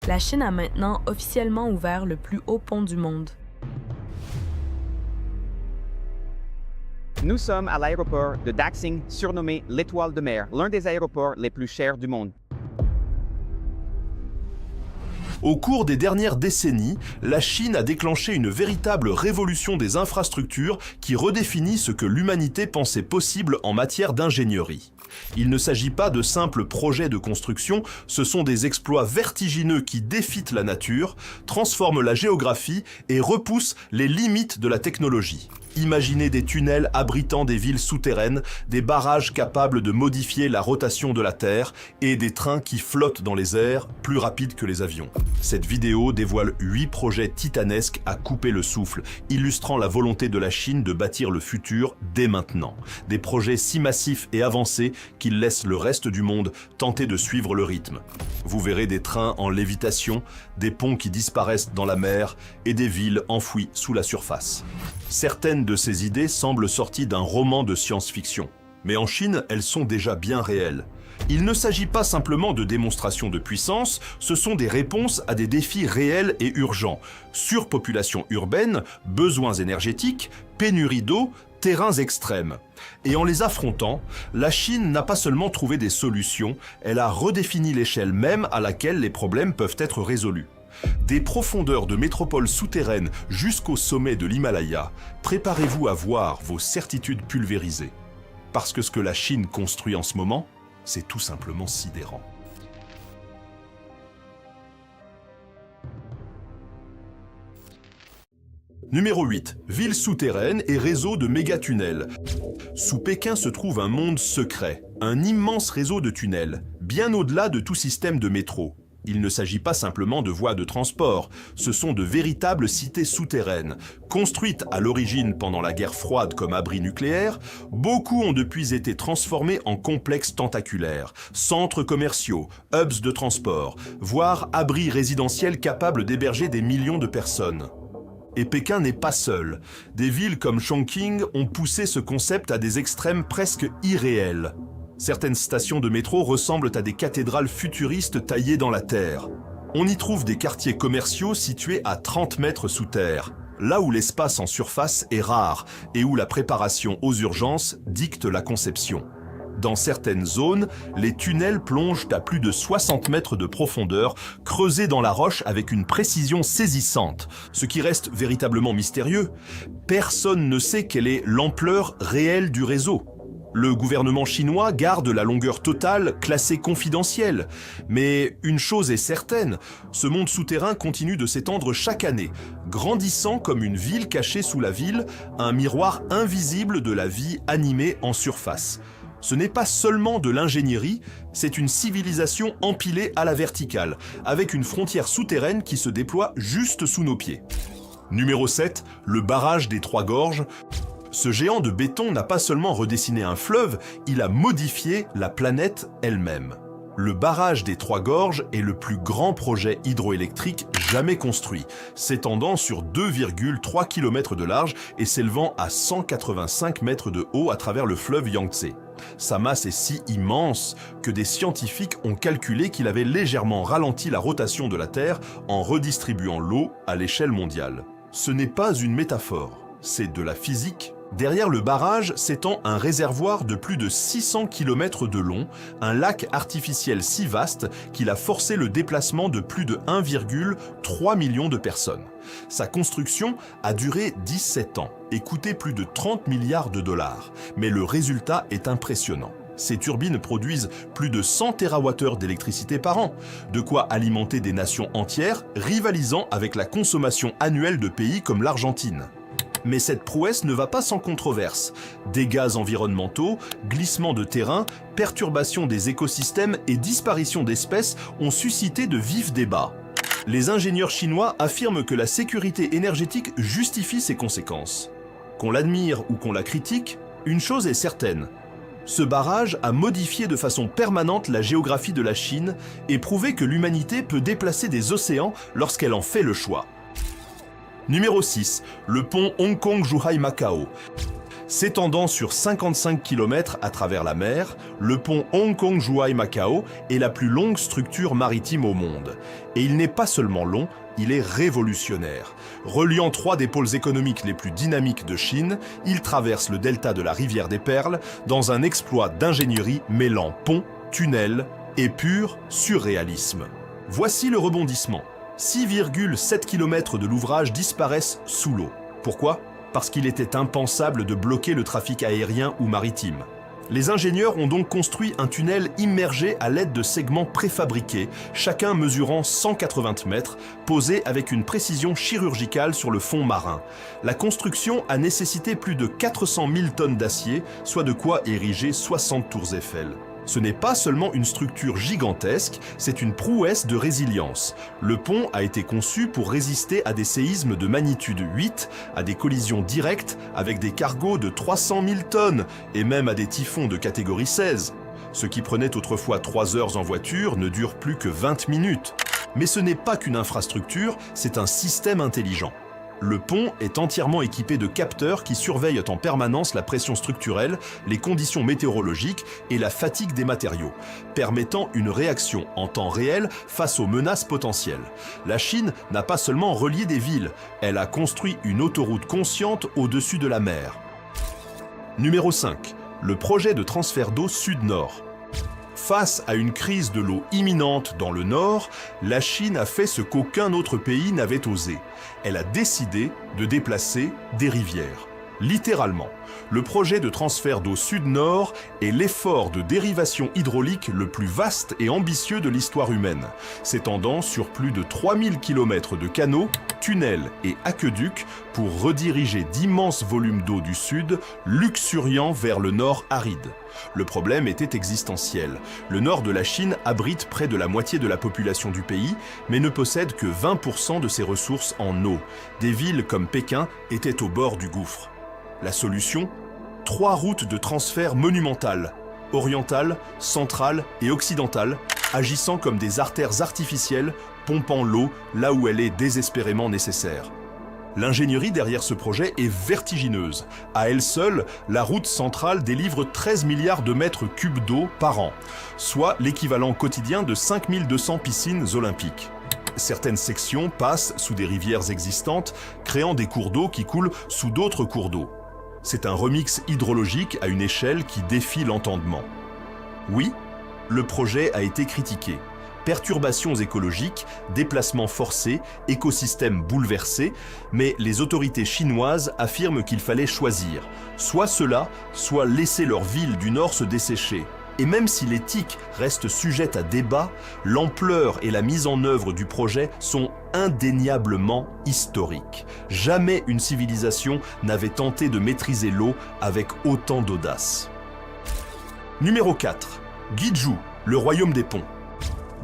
la Chine a maintenant officiellement ouvert le plus haut pont du monde. Nous sommes à l'aéroport de Daxing, surnommé l'Étoile de mer, l'un des aéroports les plus chers du monde. Au cours des dernières décennies, la Chine a déclenché une véritable révolution des infrastructures qui redéfinit ce que l'humanité pensait possible en matière d'ingénierie. Il ne s'agit pas de simples projets de construction, ce sont des exploits vertigineux qui défient la nature, transforment la géographie et repoussent les limites de la technologie. Imaginez des tunnels abritant des villes souterraines, des barrages capables de modifier la rotation de la Terre et des trains qui flottent dans les airs plus rapides que les avions. Cette vidéo dévoile 8 projets titanesques à couper le souffle, illustrant la volonté de la Chine de bâtir le futur dès maintenant. Des projets si massifs et avancés qu'ils laissent le reste du monde tenter de suivre le rythme. Vous verrez des trains en lévitation, des ponts qui disparaissent dans la mer et des villes enfouies sous la surface. Certaines de ces idées semblent sorties d'un roman de science-fiction. Mais en Chine, elles sont déjà bien réelles. Il ne s'agit pas simplement de démonstrations de puissance, ce sont des réponses à des défis réels et urgents. Surpopulation urbaine, besoins énergétiques, pénurie d'eau, terrains extrêmes. Et en les affrontant, la Chine n'a pas seulement trouvé des solutions, elle a redéfini l'échelle même à laquelle les problèmes peuvent être résolus. Des profondeurs de métropoles souterraines jusqu'au sommet de l'Himalaya, préparez-vous à voir vos certitudes pulvérisées. Parce que ce que la Chine construit en ce moment, c'est tout simplement sidérant. Numéro 8. Villes souterraines et réseaux de méga-tunnels. Sous Pékin se trouve un monde secret, un immense réseau de tunnels, bien au-delà de tout système de métro. Il ne s'agit pas simplement de voies de transport, ce sont de véritables cités souterraines. Construites à l'origine pendant la guerre froide comme abris nucléaires, beaucoup ont depuis été transformés en complexes tentaculaires, centres commerciaux, hubs de transport, voire abris résidentiels capables d'héberger des millions de personnes. Et Pékin n'est pas seul. Des villes comme Chongqing ont poussé ce concept à des extrêmes presque irréels. Certaines stations de métro ressemblent à des cathédrales futuristes taillées dans la terre. On y trouve des quartiers commerciaux situés à 30 mètres sous terre, là où l'espace en surface est rare et où la préparation aux urgences dicte la conception. Dans certaines zones, les tunnels plongent à plus de 60 mètres de profondeur, creusés dans la roche avec une précision saisissante. Ce qui reste véritablement mystérieux, personne ne sait quelle est l'ampleur réelle du réseau. Le gouvernement chinois garde la longueur totale classée confidentielle. Mais une chose est certaine, ce monde souterrain continue de s'étendre chaque année, grandissant comme une ville cachée sous la ville, un miroir invisible de la vie animée en surface. Ce n'est pas seulement de l'ingénierie, c'est une civilisation empilée à la verticale, avec une frontière souterraine qui se déploie juste sous nos pieds. Numéro 7, le barrage des Trois Gorges. Ce géant de béton n'a pas seulement redessiné un fleuve, il a modifié la planète elle-même. Le barrage des Trois Gorges est le plus grand projet hydroélectrique jamais construit, s'étendant sur 2,3 km de large et s'élevant à 185 mètres de haut à travers le fleuve Yangtze. Sa masse est si immense que des scientifiques ont calculé qu'il avait légèrement ralenti la rotation de la Terre en redistribuant l'eau à l'échelle mondiale. Ce n'est pas une métaphore, c'est de la physique. Derrière le barrage s'étend un réservoir de plus de 600 km de long, un lac artificiel si vaste qu'il a forcé le déplacement de plus de 1,3 million de personnes. Sa construction a duré 17 ans et coûté plus de 30 milliards de dollars, mais le résultat est impressionnant. Ces turbines produisent plus de 100 TWh d'électricité par an, de quoi alimenter des nations entières, rivalisant avec la consommation annuelle de pays comme l'Argentine. Mais cette prouesse ne va pas sans controverse. Dégâts environnementaux, glissements de terrain, perturbations des écosystèmes et disparition d'espèces ont suscité de vifs débats. Les ingénieurs chinois affirment que la sécurité énergétique justifie ces conséquences. Qu'on l'admire ou qu'on la critique, une chose est certaine. Ce barrage a modifié de façon permanente la géographie de la Chine et prouvé que l'humanité peut déplacer des océans lorsqu'elle en fait le choix. Numéro 6, le pont Hong Kong-Zhuhai-Macao. S'étendant sur 55 km à travers la mer, le pont Hong Kong-Zhuhai-Macao est la plus longue structure maritime au monde. Et il n'est pas seulement long, il est révolutionnaire. Reliant 3 des pôles économiques les plus dynamiques de Chine, il traverse le delta de la rivière des Perles dans un exploit d'ingénierie mêlant pont, tunnel et pur surréalisme. Voici le rebondissement. 6,7 km de l'ouvrage disparaissent sous l'eau. Pourquoi ? Parce qu'il était impensable de bloquer le trafic aérien ou maritime. Les ingénieurs ont donc construit un tunnel immergé à l'aide de segments préfabriqués, chacun mesurant 180 mètres, posés avec une précision chirurgicale sur le fond marin. La construction a nécessité plus de 400 000 tonnes d'acier, soit de quoi ériger 60 tours Eiffel. Ce n'est pas seulement une structure gigantesque, c'est une prouesse de résilience. Le pont a été conçu pour résister à des séismes de magnitude 8, à des collisions directes avec des cargos de 300 000 tonnes et même à des typhons de catégorie 16. Ce qui prenait autrefois 3 heures en voiture ne dure plus que 20 minutes. Mais ce n'est pas qu'une infrastructure, c'est un système intelligent. Le pont est entièrement équipé de capteurs qui surveillent en permanence la pression structurelle, les conditions météorologiques et la fatigue des matériaux, permettant une réaction en temps réel face aux menaces potentielles. La Chine n'a pas seulement relié des villes, elle a construit une autoroute consciente au-dessus de la mer. Numéro 5. Le projet de transfert d'eau sud-nord. Face à une crise de l'eau imminente dans le nord, la Chine a fait ce qu'aucun autre pays n'avait osé. Elle a décidé de déplacer des rivières. Littéralement, le projet de transfert d'eau sud-nord est l'effort de dérivation hydraulique le plus vaste et ambitieux de l'histoire humaine, s'étendant sur plus de 3000 km de canaux, tunnels et aqueducs pour rediriger d'immenses volumes d'eau du sud, luxuriant vers le nord aride. Le problème était existentiel. Le nord de la Chine abrite près de la moitié de la population du pays, mais ne possède que 20% de ses ressources en eau. Des villes comme Pékin étaient au bord du gouffre. La solution ? 3 routes de transfert monumentales, orientale, centrale et occidentale, agissant comme des artères artificielles, pompant l'eau là où elle est désespérément nécessaire. L'ingénierie derrière ce projet est vertigineuse. À elle seule, la route centrale délivre 13 milliards de mètres cubes d'eau par an, soit l'équivalent quotidien de 5200 piscines olympiques. Certaines sections passent sous des rivières existantes, créant des cours d'eau qui coulent sous d'autres cours d'eau. C'est un remix hydrologique à une échelle qui défie l'entendement. Oui, le projet a été critiqué. Perturbations écologiques, déplacements forcés, écosystèmes bouleversés, mais les autorités chinoises affirment qu'il fallait choisir. Soit cela, soit laisser leur ville du nord se dessécher. Et même si l'éthique reste sujette à débat, l'ampleur et la mise en œuvre du projet sont indéniablement historiques. Jamais une civilisation n'avait tenté de maîtriser l'eau avec autant d'audace. Numéro 4. Guizhou, le royaume des ponts.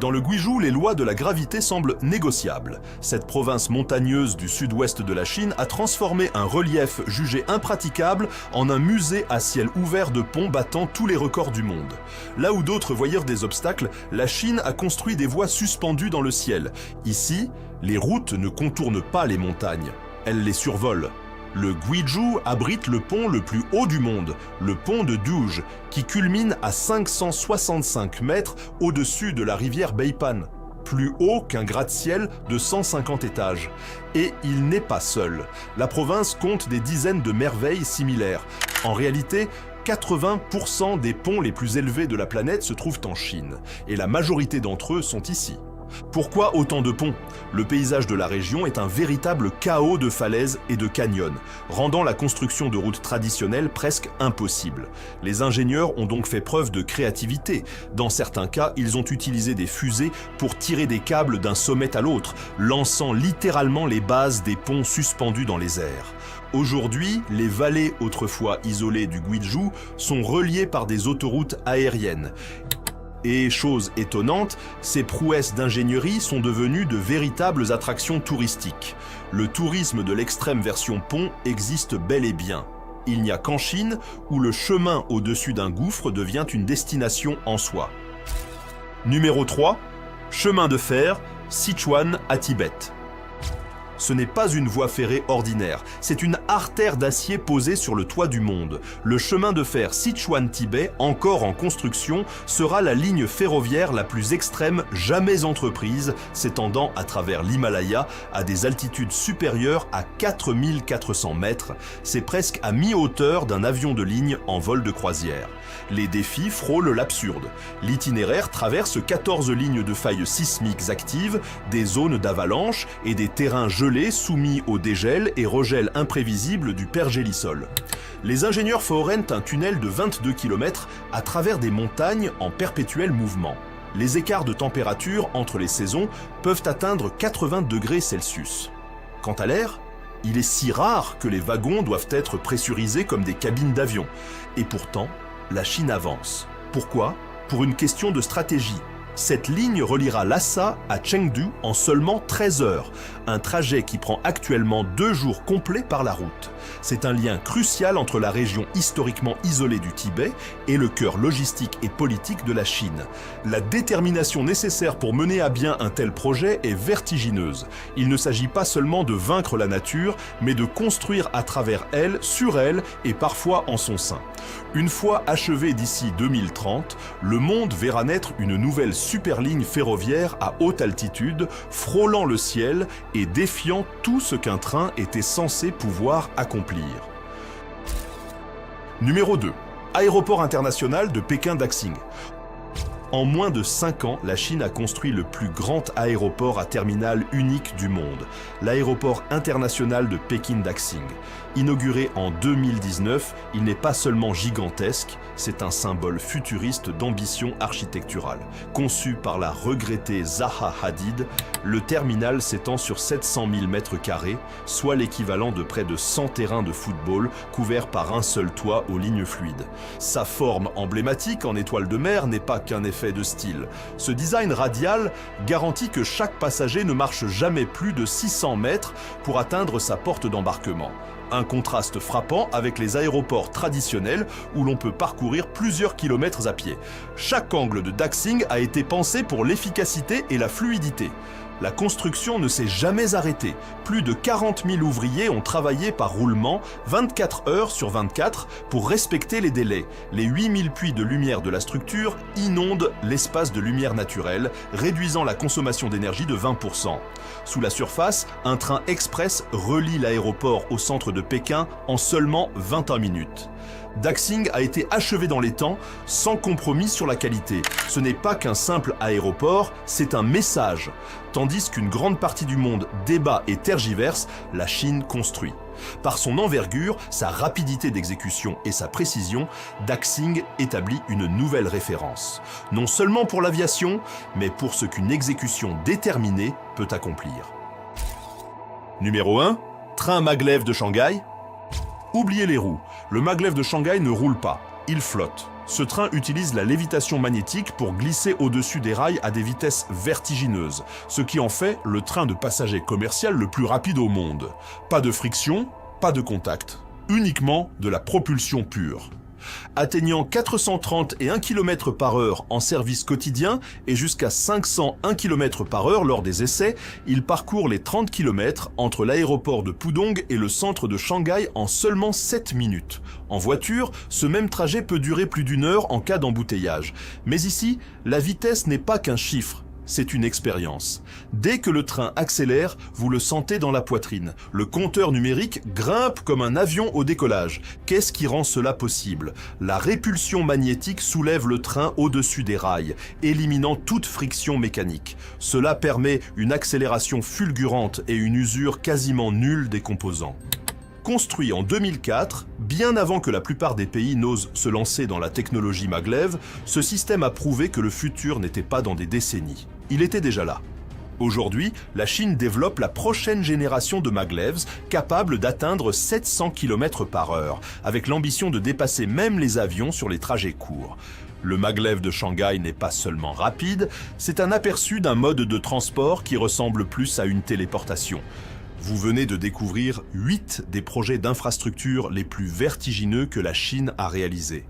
Dans le Guizhou, les lois de la gravité semblent négociables. Cette province montagneuse du sud-ouest de la Chine a transformé un relief jugé impraticable en un musée à ciel ouvert de ponts battant tous les records du monde. Là où d'autres voyèrent des obstacles, la Chine a construit des voies suspendues dans le ciel. Ici, les routes ne contournent pas les montagnes, elles les survolent. Le Guizhou abrite le pont le plus haut du monde, le pont de Douge, qui culmine à 565 mètres au-dessus de la rivière Beipan, plus haut qu'un gratte-ciel de 150 étages. Et il n'est pas seul. La province compte des dizaines de merveilles similaires. En réalité, 80% des ponts les plus élevés de la planète se trouvent en Chine, et la majorité d'entre eux sont ici. Pourquoi autant de ponts ? Le paysage de la région est un véritable chaos de falaises et de canyons, rendant la construction de routes traditionnelles presque impossible. Les ingénieurs ont donc fait preuve de créativité. Dans certains cas, ils ont utilisé des fusées pour tirer des câbles d'un sommet à l'autre, lançant littéralement les bases des ponts suspendus dans les airs. Aujourd'hui, les vallées autrefois isolées du Guizhou sont reliées par des autoroutes aériennes. Et chose étonnante, ces prouesses d'ingénierie sont devenues de véritables attractions touristiques. Le tourisme de l'extrême version pont existe bel et bien. Il n'y a qu'en Chine où le chemin au-dessus d'un gouffre devient une destination en soi. Numéro 3. Chemin de fer, Sichuan à Tibet. Ce n'est pas une voie ferrée ordinaire, c'est une artère d'acier posée sur le toit du monde. Le chemin de fer Sichuan-Tibet, encore en construction, sera la ligne ferroviaire la plus extrême jamais entreprise, s'étendant à travers l'Himalaya à des altitudes supérieures à 4400 mètres. C'est presque à mi-hauteur d'un avion de ligne en vol de croisière. Les défis frôlent l'absurde. L'itinéraire traverse 14 lignes de failles sismiques actives, des zones d'avalanche et des terrains gelés soumis au dégel et regel imprévisible du pergélisol. Les ingénieurs forent un tunnel de 22 km à travers des montagnes en perpétuel mouvement. Les écarts de température entre les saisons peuvent atteindre 80 degrés Celsius. Quant à l'air, il est si rare que les wagons doivent être pressurisés comme des cabines d'avion. Et pourtant, la Chine avance. Pourquoi ? Pour une question de stratégie. Cette ligne reliera Lhasa à Chengdu en seulement 13 heures, un trajet qui prend actuellement 2 jours complets par la route. C'est un lien crucial entre la région historiquement isolée du Tibet et le cœur logistique et politique de la Chine. La détermination nécessaire pour mener à bien un tel projet est vertigineuse. Il ne s'agit pas seulement de vaincre la nature, mais de construire à travers elle, sur elle et parfois en son sein. Une fois achevé d'ici 2030, le monde verra naître une nouvelle superligne ferroviaire à haute altitude, frôlant le ciel et défiant tout ce qu'un train était censé pouvoir accomplir. Numéro 2. Aéroport international de Pékin-Daxing. En moins de 5 ans, la Chine a construit le plus grand aéroport à terminal unique du monde, l'aéroport international de Pékin-Daxing. Inauguré en 2019, il n'est pas seulement gigantesque, c'est un symbole futuriste d'ambition architecturale. Conçu par la regrettée Zaha Hadid, le terminal s'étend sur 700 000 m², soit l'équivalent de près de 100 terrains de football couverts par un seul toit aux lignes fluides. Sa forme emblématique en étoile de mer n'est pas qu'un effet de style. Ce design radial garantit que chaque passager ne marche jamais plus de 600 mètres pour atteindre sa porte d'embarquement. Un contraste frappant avec les aéroports traditionnels où l'on peut parcourir plusieurs kilomètres à pied. Chaque angle de Daxing a été pensé pour l'efficacité et la fluidité. La construction ne s'est jamais arrêtée. Plus de 40 000 ouvriers ont travaillé par roulement 24 heures sur 24 pour respecter les délais. Les 8000 puits de lumière de la structure inondent l'espace de lumière naturelle, réduisant la consommation d'énergie de 20%. Sous la surface, un train express relie l'aéroport au centre de Pékin en seulement 21 minutes. Daxing a été achevé dans les temps, sans compromis sur la qualité. Ce n'est pas qu'un simple aéroport, c'est un message. Tandis qu'une grande partie du monde débat et tergiverse, la Chine construit. Par son envergure, sa rapidité d'exécution et sa précision, Daxing établit une nouvelle référence. Non seulement pour l'aviation, mais pour ce qu'une exécution déterminée peut accomplir. Numéro 1. Train Maglev de Shanghai. Oubliez les roues, le Maglev de Shanghai ne roule pas, il flotte. Ce train utilise la lévitation magnétique pour glisser au-dessus des rails à des vitesses vertigineuses, ce qui en fait le train de passagers commercial le plus rapide au monde. Pas de friction, pas de contact, uniquement de la propulsion pure. Atteignant 431 km/h en service quotidien et jusqu'à 501 km/h lors des essais, il parcourt les 30 km entre l'aéroport de Pudong et le centre de Shanghai en seulement 7 minutes. En voiture, ce même trajet peut durer plus d'1 heure en cas d'embouteillage. Mais ici, la vitesse n'est pas qu'un chiffre. C'est une expérience. Dès que le train accélère, vous le sentez dans la poitrine. Le compteur numérique grimpe comme un avion au décollage. Qu'est-ce qui rend cela possible ? La répulsion magnétique soulève le train au-dessus des rails, éliminant toute friction mécanique. Cela permet une accélération fulgurante et une usure quasiment nulle des composants. Construit en 2004, bien avant que la plupart des pays n'osent se lancer dans la technologie Maglev, ce système a prouvé que le futur n'était pas dans des décennies. Il était déjà là. Aujourd'hui, la Chine développe la prochaine génération de Maglevs capable d'atteindre 700 km/h, avec l'ambition de dépasser même les avions sur les trajets courts. Le Maglev de Shanghai n'est pas seulement rapide, c'est un aperçu d'un mode de transport qui ressemble plus à une téléportation. Vous venez de découvrir 8 des projets d'infrastructure les plus vertigineux que la Chine a réalisés.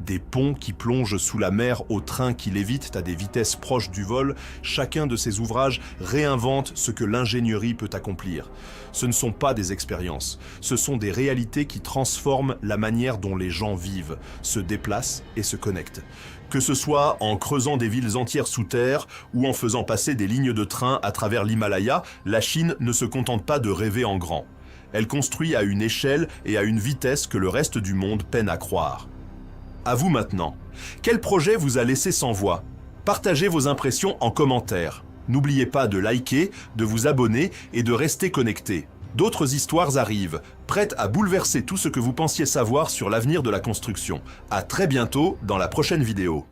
Des ponts qui plongent sous la mer aux trains qui lévitent à des vitesses proches du vol, chacun de ces ouvrages réinvente ce que l'ingénierie peut accomplir. Ce ne sont pas des expériences, ce sont des réalités qui transforment la manière dont les gens vivent, se déplacent et se connectent. Que ce soit en creusant des villes entières sous terre ou en faisant passer des lignes de train à travers l'Himalaya, la Chine ne se contente pas de rêver en grand. Elle construit à une échelle et à une vitesse que le reste du monde peine à croire. À vous maintenant. Quel projet vous a laissé sans voix? Partagez vos impressions en commentaire. N'oubliez pas de liker, de vous abonner et de rester connecté. D'autres histoires arrivent, prêtes à bouleverser tout ce que vous pensiez savoir sur l'avenir de la construction. À très bientôt dans la prochaine vidéo.